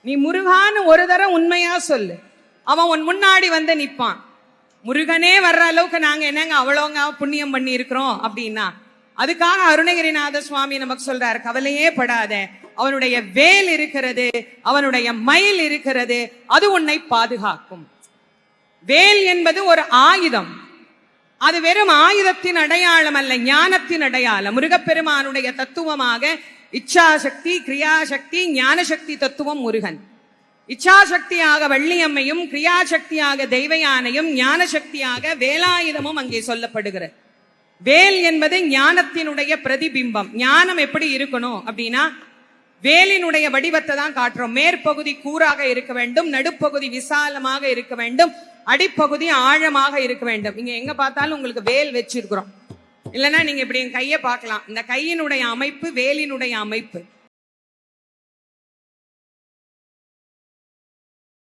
நீ முருகான்னு ஒரு தரம் உண்மையா சொல்லு, அவன் உன் முன்னாடி வந்து நிப்பான். முருகனே வர்ற அளவுக்கு நாங்க என்னங்க அவ்வளோங்க புண்ணியம் பண்ணி இருக்கிறோம் அப்படின்னா, அதுக்காக அருணகிரிநாத சுவாமி நமக்கு சொல்றாரு, கவலையே படாத, அவனுடைய வேல் இருக்கிறது, அவனுடைய மயில் இருக்கிறது, அது உன்னை பாதுகாக்கும். வேல் என்பது ஒரு ஆயுதம். அது வெறும் ஆயுதத்தின் அடையாளம் அல்ல, ஞானத்தின் அடையாளம். முருகப்பெருமானுடைய தத்துவமாக இச்சாசக்தி, கிரியாசக்தி, ஞானசக்தி தத்துவம் முருகன். இச்சாசக்தியாக வள்ளியம்மையும், கிரியாசக்தியாக தெய்வயானையும், ஞானசக்தியாக வேலாயுதமும் அங்கே சொல்லப்படுகிறது. வேல் என்பது ஞானத்தினுடைய பிரதிபிம்பம். ஞானம் எப்படி இருக்கணும் அப்படின்னா, வேலினுடைய வடிவத்தை தான் காட்டுறோம். மேற்பகுதி கூராக இருக்க வேண்டும், நடுப்பகுதி விசாலமாக இருக்க வேண்டும், அடிப்பகுதி ஆழமாக இருக்க வேண்டும். இங்க எங்க பார்த்தாலும் உங்களுக்கு வேல் வச்சிருக்கிறோம். இல்லைன்னா நீங்க இப்படி என் கையை பார்க்கலாம். இந்த கையினுடைய அமைப்பு வேலினுடைய அமைப்பு.